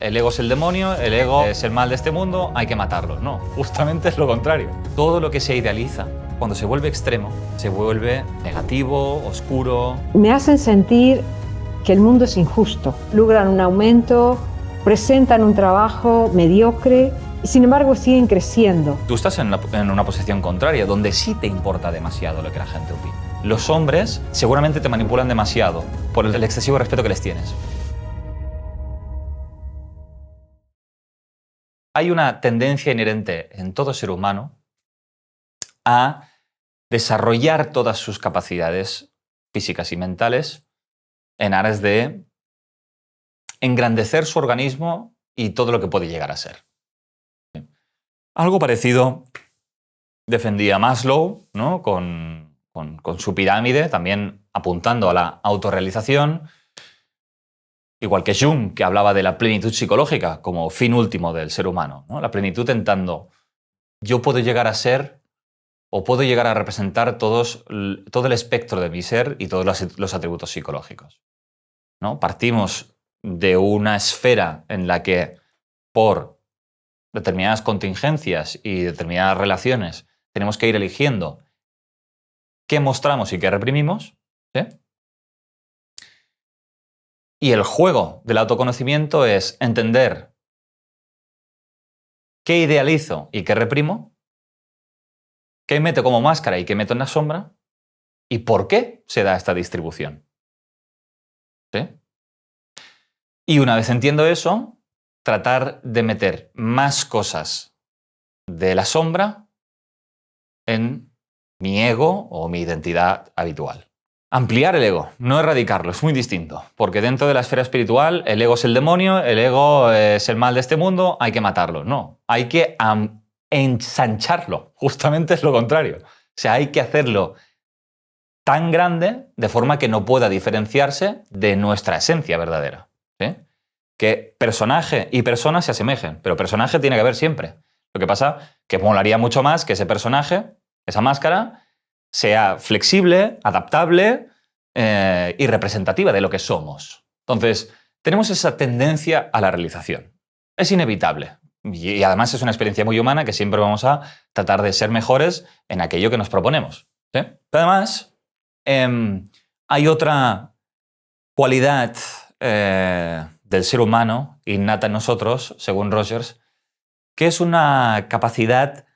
el ego es el demonio, el ego es el mal de este mundo, hay que matarlo. No, justamente es lo contrario. Todo lo que se idealiza, cuando se vuelve extremo, se vuelve negativo, oscuro. Me hacen sentir que el mundo es injusto. Logran un aumento, presentan un trabajo mediocre y sin embargo siguen creciendo. Tú estás en una posición contraria, donde sí te importa demasiado lo que la gente opina. Los hombres seguramente te manipulan demasiado por el excesivo respeto que les tienes. Hay una tendencia inherente en todo ser humano a desarrollar todas sus capacidades físicas y mentales en aras de engrandecer su organismo y todo lo que puede llegar a ser. Algo parecido defendía Maslow, ¿no? con su pirámide, también apuntando a la autorrealización, igual que Jung, que hablaba de la plenitud psicológica como fin último del ser humano, ¿no? La plenitud en tanto yo puedo llegar a ser o puedo llegar a representar todo el espectro de mi ser y todos los atributos psicológicos, ¿no? Partimos de una esfera en la que por determinadas contingencias y determinadas relaciones tenemos que ir eligiendo qué mostramos y qué reprimimos, ¿sí? Y el juego del autoconocimiento es entender qué idealizo y qué reprimo, qué meto como máscara y qué meto en la sombra, y por qué se da esta distribución. ¿Sí? Y una vez entiendo eso, tratar de meter más cosas de la sombra en mi ego o mi identidad habitual. Ampliar el ego, no erradicarlo, es muy distinto, porque dentro de la esfera espiritual el ego es el demonio, el ego es el mal de este mundo, hay que matarlo. No, hay que ensancharlo, justamente es lo contrario. O sea, hay que hacerlo tan grande de forma que no pueda diferenciarse de nuestra esencia verdadera. ¿Sí? Que personaje y persona se asemejen, pero personaje tiene que haber siempre. Lo que pasa que molaría mucho más que ese personaje, esa máscara, sea flexible, adaptable y representativa de lo que somos. Entonces, tenemos esa tendencia a la realización. Es inevitable. Y además es una experiencia muy humana que siempre vamos a tratar de ser mejores en aquello que nos proponemos. ¿Sí? Pero además, hay otra cualidad del ser humano innata en nosotros, según Rogers, que es una capacidad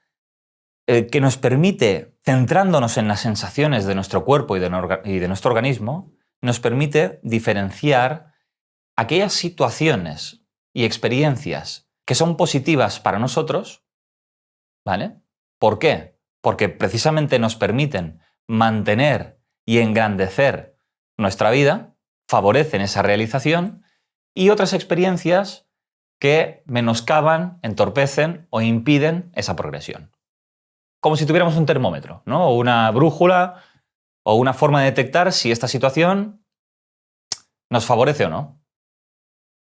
que nos permite, centrándonos en las sensaciones de nuestro cuerpo y de nuestro organismo, nos permite diferenciar aquellas situaciones y experiencias que son positivas para nosotros, ¿vale? ¿Por qué? Porque precisamente nos permiten mantener y engrandecer nuestra vida, favorecen esa realización, y otras experiencias que menoscaban, entorpecen o impiden esa progresión. Como si tuviéramos un termómetro, ¿no? O una brújula o una forma de detectar si esta situación nos favorece o no.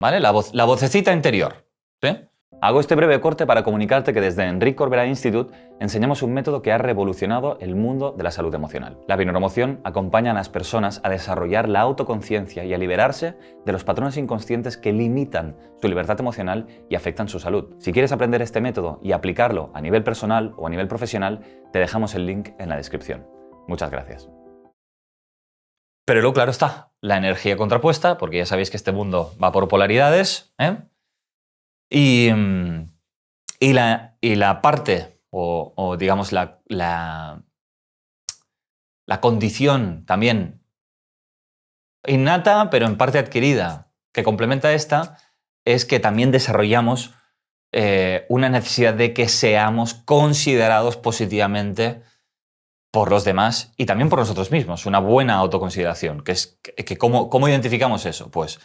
¿Vale? La vocecita interior. ¿Sí? Hago este breve corte para comunicarte que desde Enric Corbera Institute enseñamos un método que ha revolucionado el mundo de la salud emocional. La bineuromoción acompaña a las personas a desarrollar la autoconciencia y a liberarse de los patrones inconscientes que limitan su libertad emocional y afectan su salud. Si quieres aprender este método y aplicarlo a nivel personal o a nivel profesional, te dejamos el link en la descripción. Muchas gracias. Pero luego, claro está, la energía contrapuesta, porque ya sabéis que este mundo va por polaridades, ¿eh? Y la parte, o digamos la condición también innata, pero en parte adquirida, que complementa esta, es que también desarrollamos una necesidad de que seamos considerados positivamente por los demás y también por nosotros mismos. Una buena autoconsideración. ¿Cómo identificamos eso? Pues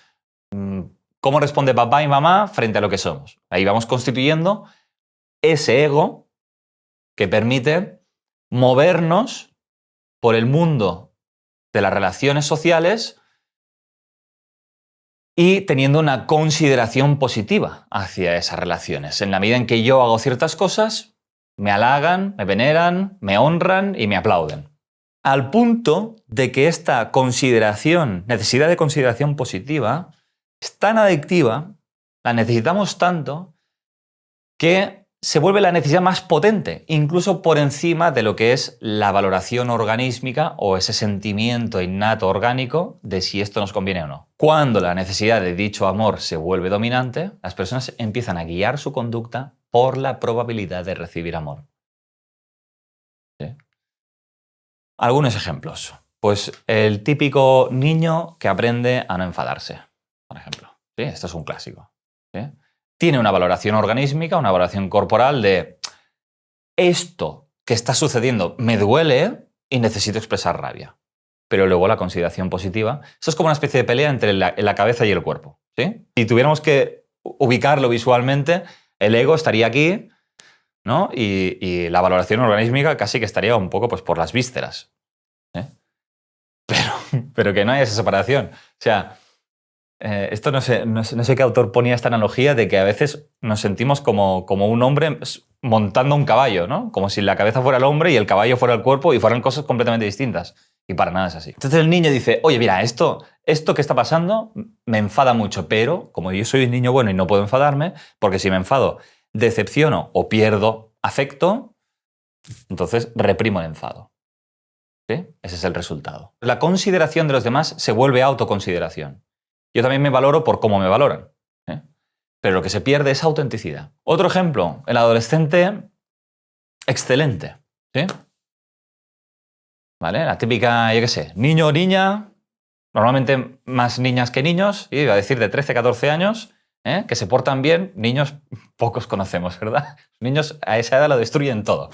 cómo responde papá y mamá frente a lo que somos. Ahí vamos constituyendo ese ego que permite movernos por el mundo de las relaciones sociales y teniendo una consideración positiva hacia esas relaciones. En la medida en que yo hago ciertas cosas, me halagan, me veneran, me honran y me aplauden. Al punto de que esta necesidad de consideración positiva, es tan adictiva La necesitamos tanto que se vuelve la necesidad más potente, incluso por encima de lo que es la valoración organísmica o ese sentimiento innato orgánico de si esto nos conviene o no. Cuando la necesidad de dicho amor se vuelve dominante, las personas empiezan a guiar su conducta por la probabilidad de recibir amor. ¿Sí? Algunos ejemplos. Pues el típico niño que aprende a no enfadarse, por ejemplo. ¿Sí? Esto es un clásico. ¿Sí? Tiene una valoración organísmica, una valoración corporal de esto que está sucediendo me duele y necesito expresar rabia. Pero luego la consideración positiva, esto es como una especie de pelea entre la cabeza y el cuerpo. ¿Sí? Si tuviéramos que ubicarlo visualmente, el ego estaría aquí, ¿no? Y la valoración organísmica casi que estaría un poco pues, por las vísceras. ¿Eh? Pero que no hay esa separación. O sea, esto no sé qué autor ponía esta analogía de que a veces nos sentimos como un hombre montando un caballo, ¿no? Como si la cabeza fuera el hombre y el caballo fuera el cuerpo y fueran cosas completamente distintas. Y para nada es así. Entonces el niño dice, oye, mira, esto que está pasando me enfada mucho, pero como yo soy un niño bueno y no puedo enfadarme, porque si me enfado, decepciono o pierdo afecto, entonces reprimo el enfado. ¿Sí? Ese es el resultado. La consideración de los demás se vuelve autoconsideración. Yo también me valoro por cómo me valoran. ¿Eh? Pero lo que se pierde es autenticidad. Otro ejemplo, el adolescente excelente. ¿Sí? ¿Vale? La típica, yo qué sé, niño o niña, normalmente más niñas que niños, iba a decir de 13, 14 años, que se portan bien, niños pocos conocemos, ¿verdad? Niños a esa edad lo destruyen todo.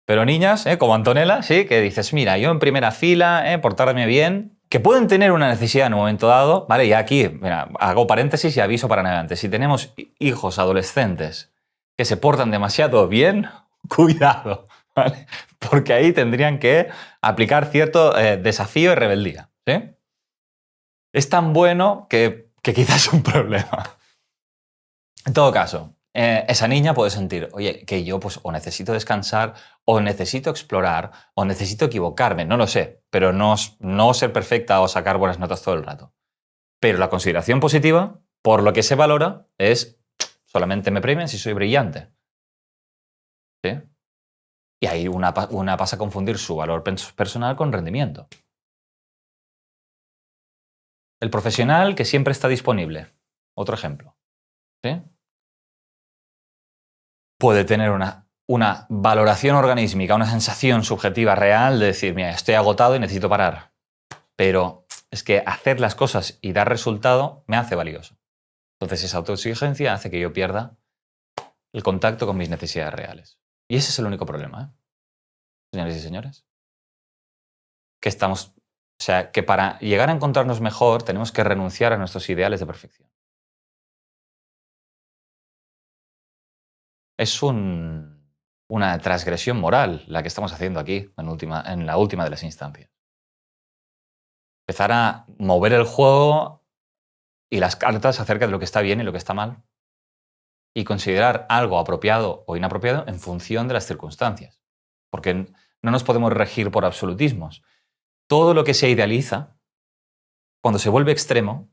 Pero niñas, como Antonella, sí, que dices, mira, yo en primera fila, portarme bien, que pueden tener una necesidad en un momento dado, ¿vale? Y aquí, mira, hago paréntesis y aviso para navegantes. Si tenemos hijos adolescentes que se portan demasiado bien, cuidado, ¿vale? Porque ahí tendrían que aplicar cierto desafío y rebeldía, ¿sí? Es tan bueno que quizás es un problema. En todo caso, esa niña puede sentir, oye, que yo pues o necesito descansar, o necesito explorar, o necesito equivocarme, no lo sé, pero no ser perfecta o sacar buenas notas todo el rato. Pero la consideración positiva, por lo que se valora, es solamente me premian si soy brillante. ¿Sí? Y ahí una pasa a confundir su valor personal con rendimiento. El profesional que siempre está disponible. Otro ejemplo. ¿Sí? Puede tener una valoración organísmica, una sensación subjetiva real de decir, mira, estoy agotado y necesito parar. Pero es que hacer las cosas y dar resultado me hace valioso. Entonces esa autoexigencia hace que yo pierda el contacto con mis necesidades reales. Y ese es el único problema, señores y señores. Que que para llegar a encontrarnos mejor tenemos que renunciar a nuestros ideales de perfección. Es una transgresión moral la que estamos haciendo aquí en la última de las instancias. Empezar a mover el juego y las cartas acerca de lo que está bien y lo que está mal y considerar algo apropiado o inapropiado en función de las circunstancias. Porque no nos podemos regir por absolutismos. Todo lo que se idealiza, cuando se vuelve extremo,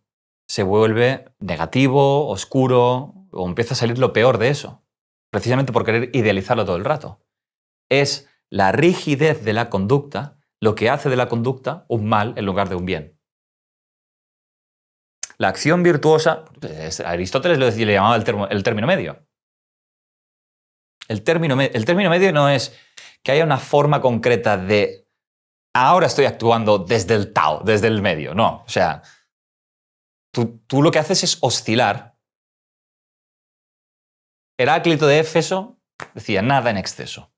se vuelve negativo, oscuro o empieza a salir lo peor de eso. Precisamente por querer idealizarlo todo el rato. Es la rigidez de la conducta lo que hace de la conducta un mal en lugar de un bien. La acción virtuosa, Aristóteles le llamaba el término medio. El término medio no es que haya una forma concreta de ahora estoy actuando desde el Tao, desde el medio. No, o sea, tú lo que haces es oscilar. Heráclito de Éfeso decía nada en exceso.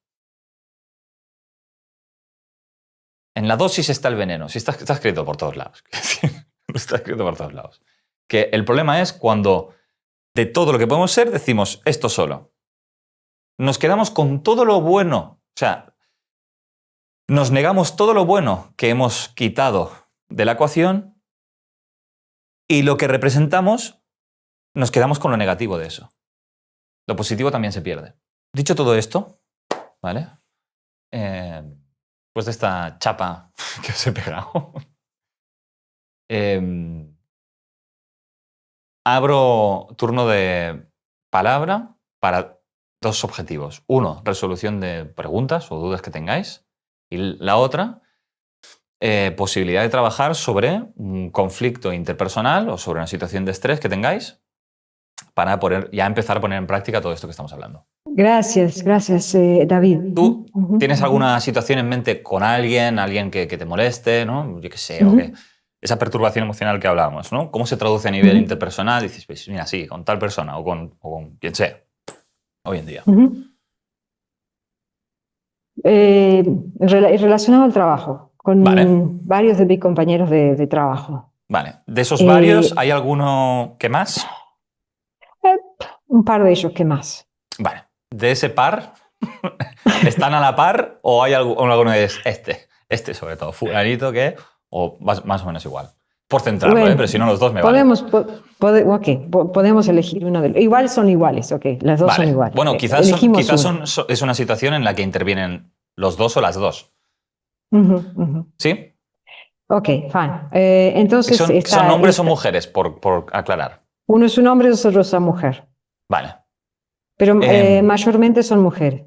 En la dosis está el veneno. Sí, está escrito por todos lados. Está escrito por todos lados. Que el problema es cuando de todo lo que podemos ser decimos esto solo. Nos quedamos con todo lo bueno. O sea, nos negamos todo lo bueno que hemos quitado de la ecuación y lo que representamos nos quedamos con lo negativo de eso. Lo positivo también se pierde. Dicho todo esto, ¿vale? Después de esta chapa que os he pegado, abro turno de palabra para dos objetivos. Uno, resolución de preguntas o dudas que tengáis. Y la otra, posibilidad de trabajar sobre un conflicto interpersonal o sobre una situación de estrés que tengáis para ya empezar a poner en práctica todo esto que estamos hablando. Gracias, David. ¿Tú tienes alguna situación en mente con alguien que te moleste, ¿no? Yo qué sé, o que esa perturbación emocional que hablábamos, ¿no? ¿Cómo se traduce a nivel interpersonal? Dices, pues mira, sí, con tal persona o con quien sea, hoy en día. Relacionado al trabajo, con Vale. varios de mis compañeros de trabajo. Vale. De esos varios, ¿hay alguno que más? Un par de ellos que más. Vale. ¿De ese par están a la par o hay alguno de este sobre todo, fulanito que, o más o menos igual? Por centrarlo, Bueno, pero si no los dos me podemos elegir uno de los. Igual son iguales, ok, las dos son iguales. Bueno, quizás es una situación en la que intervienen los dos o las dos. ¿Sí? Ok, fine. Entonces ¿Son hombres o mujeres, por aclarar? Uno es un hombre y otro es una mujer. Vale. Pero mayormente son mujeres.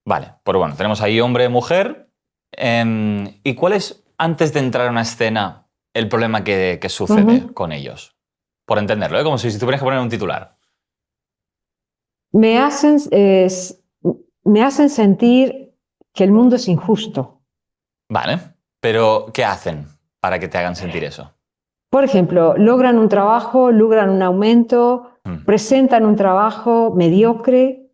Vale, pues bueno, tenemos ahí hombre y mujer. ¿Y cuál es, antes de entrar a una escena, el problema que sucede con ellos? Por entenderlo, ¿eh? Como si tuvieras que poner un titular. Me hacen sentir que el mundo es injusto. Vale, pero ¿qué hacen para que te hagan sentir eso? Por ejemplo, logran un trabajo, logran un aumento, presentan un trabajo mediocre,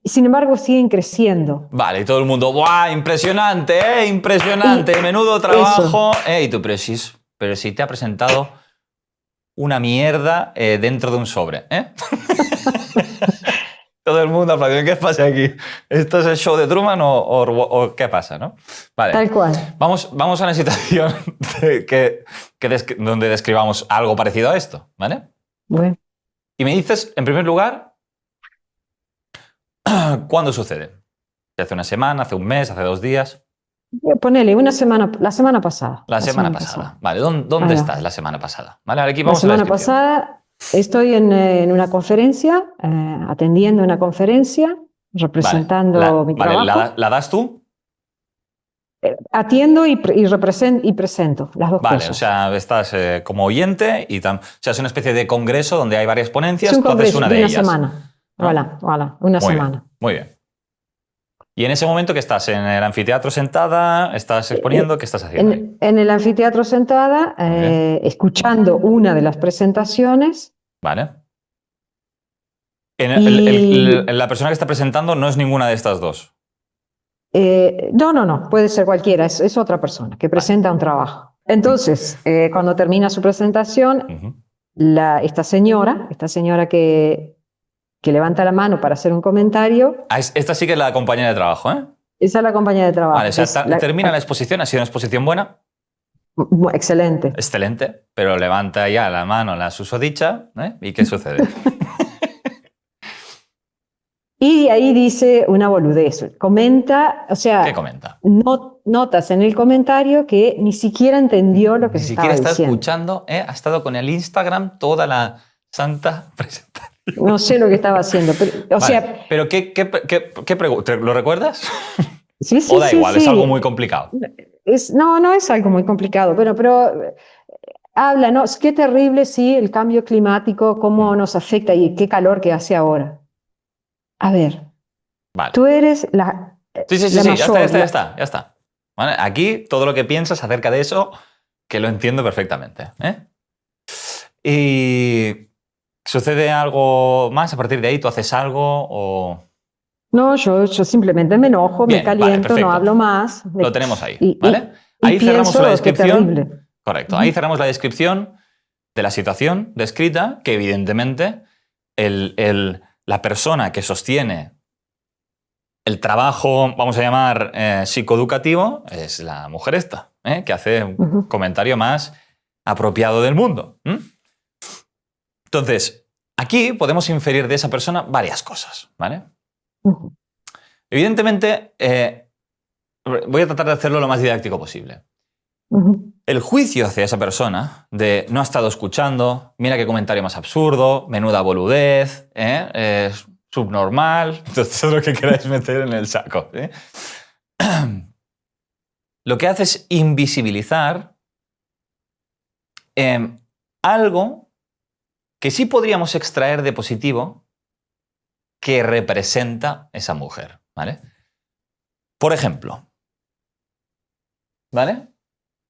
sin embargo siguen creciendo. Vale, y todo el mundo, ¡buah! Impresionante, impresionante, menudo trabajo. Y tú, pero si te ha presentado una mierda dentro de un sobre, ¿eh? Todo el mundo aplaudiendo. ¿Qué pasa aquí? ¿Esto es el show de Truman o qué pasa, no? Vale. Tal cual. Vamos a una situación donde describamos algo parecido a esto, ¿vale? Bueno. Y me dices, en primer lugar, ¿cuándo sucede? ¿Hace una semana, hace un mes, hace 2 días? Ponele, la semana pasada. La semana pasada. Vale, ¿dónde estás la semana pasada? Vale, ahora aquí vamos a la semana pasada estoy en una conferencia, atendiendo una conferencia, representando mi trabajo. Vale, ¿la das tú? Atiendo y presento las dos cosas. Vale, o sea, estás como oyente y o sea, es una especie de congreso donde hay varias ponencias, es un congreso una de ellas. Semana. ¿No? Una semana. Bien, muy bien. Y en ese momento que estás en el anfiteatro sentada, estás exponiendo, ¿qué estás haciendo? En el anfiteatro sentada, escuchando una de las presentaciones. Vale. La persona que está presentando no es ninguna de estas dos. No, puede ser cualquiera, es otra persona que presenta un trabajo. Entonces, cuando termina su presentación, esta señora que levanta la mano para hacer un comentario. Esta sí que es la compañera de trabajo, ¿eh? Esa es la compañera de trabajo. Vale, o sea, termina la exposición, ha sido una exposición buena. Excelente. Excelente, pero levanta ya la mano la susodicha, ¿eh? ¿Y qué sucede? Y ahí dice una boludez. Comenta, o sea... ¿Qué comenta? Notas en el comentario que ni siquiera entendió lo que se estaba diciendo. Ni siquiera está escuchando, ha estado con el Instagram toda la santa presentación. No sé lo que estaba haciendo, pero, sea... ¿Pero qué pregunta? ¿Lo recuerdas? Sí, ¿O da igual? Es algo muy complicado. No es algo muy complicado, pero habla, ¿no? Qué terrible, sí, el cambio climático, cómo nos afecta y qué calor que hace ahora. A ver, vale. Tú eres la Sí, mayor, ya está. ¿Vale? Aquí todo lo que piensas acerca de eso, que lo entiendo perfectamente. ¿Y sucede algo más a partir de ahí? ¿Tú haces algo o...? No, yo simplemente me enojo, me caliento, no hablo más. Lo tenemos ahí, ¿vale? Ahí cerramos la descripción. Correcto. Ahí cerramos la descripción de la situación descrita, que evidentemente la persona que sostiene el trabajo, vamos a llamar psicoeducativo, es la mujer esta, que hace un comentario más apropiado del mundo. Entonces, aquí podemos inferir de esa persona varias cosas, ¿vale? Evidentemente, voy a tratar de hacerlo lo más didáctico posible. el juicio hacia esa persona de no ha estado escuchando, mira qué comentario más absurdo, menuda boludez, es subnormal, todo lo que queráis meter en el saco. Lo que hace es invisibilizar algo que sí podríamos extraer de positivo que representa esa mujer, ¿vale? Por ejemplo, ¿vale?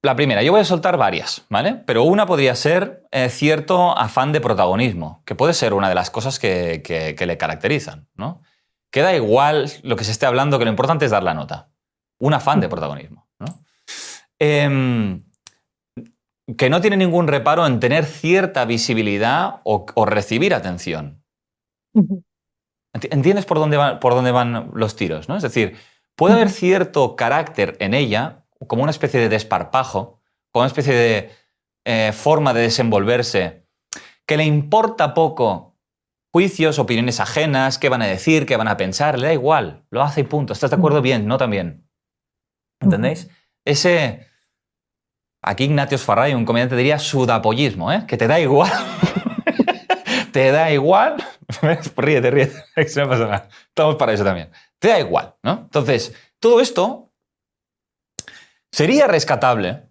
La primera, yo voy a soltar varias, ¿vale? Pero una podría ser cierto afán de protagonismo, que puede ser una de las cosas que le caracterizan, ¿no? Que da igual lo que se esté hablando, que lo importante es dar la nota. Un afán de protagonismo, ¿no? Que no tiene ningún reparo en tener cierta visibilidad o recibir atención. ¿Entiendes por dónde van los tiros, ¿no? Es decir, puede haber cierto carácter en ella, como una especie de desparpajo, como una especie de forma de desenvolverse, que le importa poco juicios, opiniones ajenas, qué van a decir, qué van a pensar, le da igual, lo hace y punto. ¿Estás de acuerdo? Bien, no también. ¿Entendéis? Aquí Ignatius Farray, un comediante, diría sudapollismo, que te da igual. Te da igual. Ríete, no pasa nada. Estamos para eso también. Te da igual, ¿no? Entonces, todo esto sería rescatable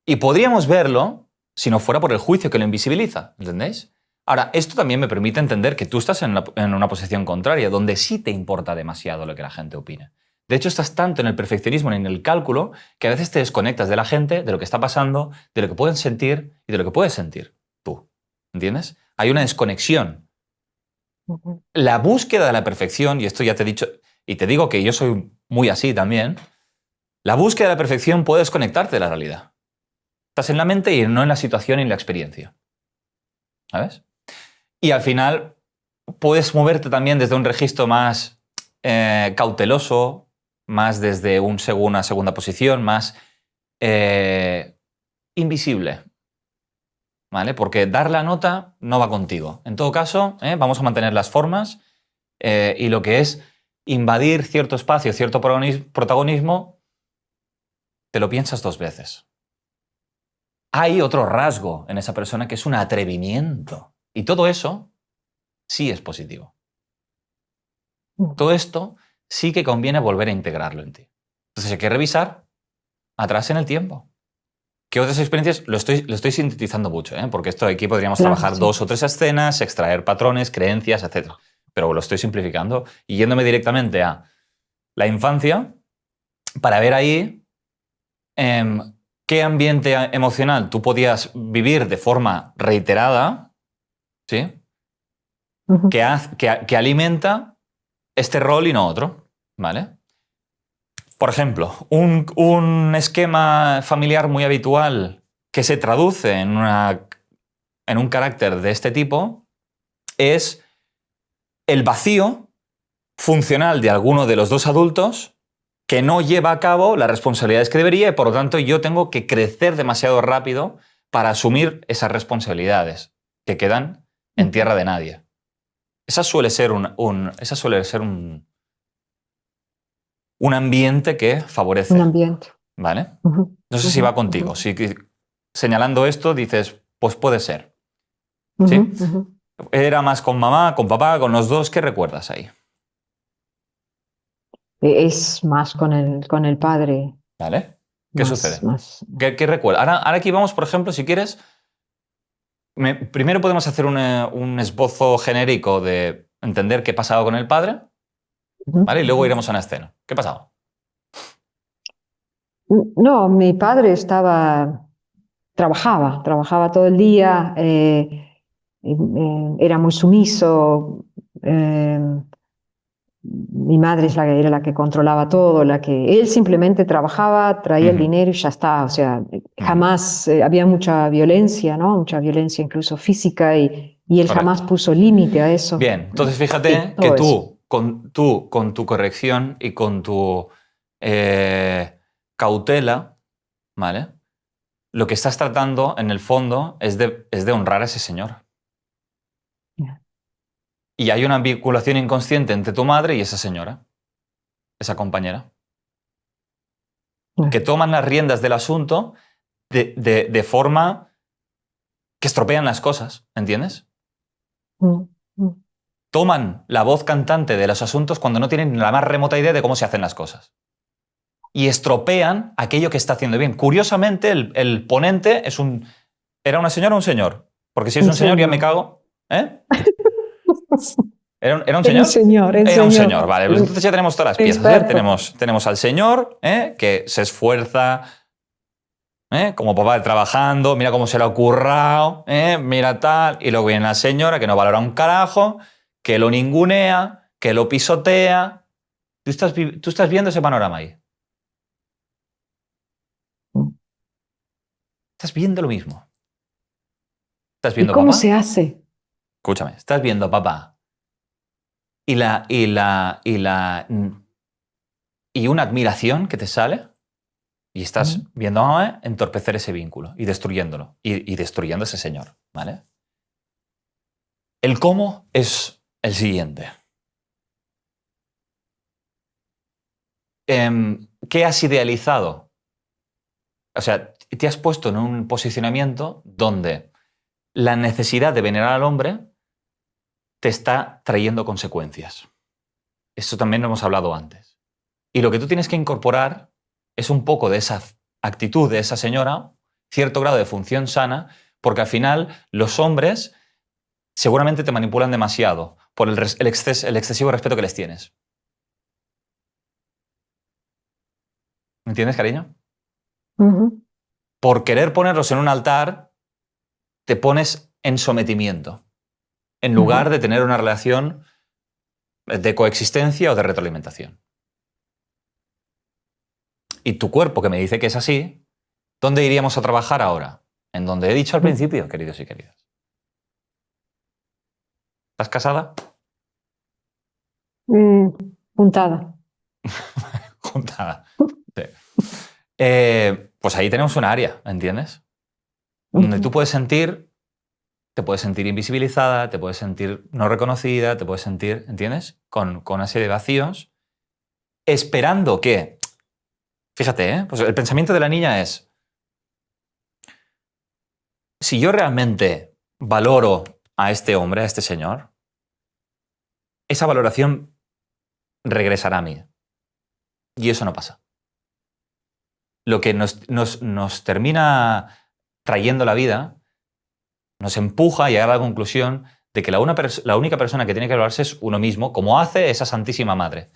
y podríamos verlo si no fuera por el juicio que lo invisibiliza, ¿entendéis? Ahora, esto también me permite entender que tú estás en una posición contraria, donde sí te importa demasiado lo que la gente opine. De hecho, estás tanto en el perfeccionismo y en el cálculo que a veces te desconectas de la gente, de lo que está pasando, de lo que pueden sentir y de lo que puedes sentir tú. ¿Entiendes? Hay una desconexión. La búsqueda de la perfección, y esto ya te he dicho, y te digo que yo soy muy así también, la búsqueda de la perfección puede desconectarte de la realidad. Estás en la mente y no en la situación y en la experiencia. ¿Sabes? Y al final puedes moverte también desde un registro más cauteloso, más desde una segunda posición, más invisible. ¿Vale? Porque dar la nota no va contigo. En todo caso, vamos a mantener las formas y lo que es invadir cierto espacio, cierto protagonismo, te lo piensas 2 veces. Hay otro rasgo en esa persona que es un atrevimiento. Y todo eso sí es positivo. Todo esto sí que conviene volver a integrarlo en ti. Entonces hay que revisar atrás en el tiempo. ¿Qué otras experiencias? Lo estoy sintetizando mucho, porque esto aquí podríamos trabajar 2 o 3 escenas, extraer patrones, creencias, etc. Pero lo estoy simplificando y yéndome directamente a la infancia para ver ahí qué ambiente emocional tú podías vivir de forma reiterada, ¿sí? Que alimenta este rol y no otro, ¿vale? Por ejemplo, un esquema familiar muy habitual que se traduce en un carácter de este tipo es el vacío funcional de alguno de los 2 adultos que no lleva a cabo las responsabilidades que debería y por lo tanto yo tengo que crecer demasiado rápido para asumir esas responsabilidades que quedan en tierra de nadie. Esa suele ser un ambiente que favorece. Un ambiente. ¿Vale? No sé si va contigo. Si señalando esto dices, pues puede ser. ¿Sí? ¿Era más con mamá, con papá, con los 2? ¿Qué recuerdas ahí? Es más con el padre. ¿Vale? ¿Qué sucede? Más. ¿Qué recuerdas? Ahora aquí vamos, por ejemplo, si quieres, primero podemos hacer un esbozo genérico de entender qué pasaba con el padre, ¿vale? Y luego iremos a una escena. ¿Qué pasaba? No, mi padre trabajaba todo el día, era muy sumiso. Mi madre era la que controlaba todo, él simplemente trabajaba, traía el dinero y ya está. O sea, jamás había mucha violencia, ¿no? Mucha violencia incluso física y él Correcto. jamás puso límite a eso. Bien, entonces fíjate que tú, con tu corrección y con tu cautela, ¿vale? Lo que estás tratando, en el fondo, es de honrar a ese señor. Yeah. Y hay una vinculación inconsciente entre tu madre y esa señora, esa compañera, que toman las riendas del asunto de forma que estropean las cosas, ¿entiendes? Toman la voz cantante de los asuntos cuando no tienen la más remota idea de cómo se hacen las cosas. Y estropean aquello que está haciendo bien. Curiosamente, el ponente ¿era una señora o un señor? Porque si es un señor ya me cago. ¿Eh? ¿Era un señor? Un señor, Era un señor, vale. Pues entonces ya tenemos todas las piezas. Tenemos al señor, que se esfuerza, como papá trabajando, mira cómo se le ha currado, mira tal. Y luego viene la señora que no valora un carajo, que lo ningunea, que lo pisotea. Tú estás viendo ese panorama ahí. Estás viendo lo mismo. ¿Estás viendo ¿Y cómo papá? se hace? Escúchame, estás viendo papá. Y una admiración que te sale, y estás viendo a mamá entorpecer ese vínculo y destruyéndolo, y destruyendo a ese señor, ¿vale? El cómo es el siguiente. ¿Qué has idealizado? O sea, te has puesto en un posicionamiento donde la necesidad de venerar al hombre te está trayendo consecuencias. Eso también lo hemos hablado antes. Y lo que tú tienes que incorporar es un poco de esa actitud de esa señora, cierto grado de función sana, porque al final los hombres seguramente te manipulan demasiado por el excesivo respeto que les tienes. ¿Me entiendes, cariño? Por querer ponerlos en un altar, te pones en sometimiento, en lugar de tener una relación de coexistencia o de retroalimentación. Y tu cuerpo, que me dice que es así, ¿dónde iríamos a trabajar ahora? En donde he dicho al principio, queridos y queridas. ¿Estás casada? Juntada. Juntada. Sí. Pues ahí tenemos un área, ¿entiendes? Donde tú te puedes sentir invisibilizada, te puedes sentir no reconocida, te puedes sentir, ¿entiendes? Con una serie de vacíos, esperando que... Fíjate, pues el pensamiento de la niña es, si yo realmente valoro a este hombre, a este señor, esa valoración regresará a mí. Y eso no pasa. Lo que nos termina trayendo la vida, nos empuja a llegar a la conclusión de que la única persona que tiene que valorarse es uno mismo, como hace esa Santísima Madre.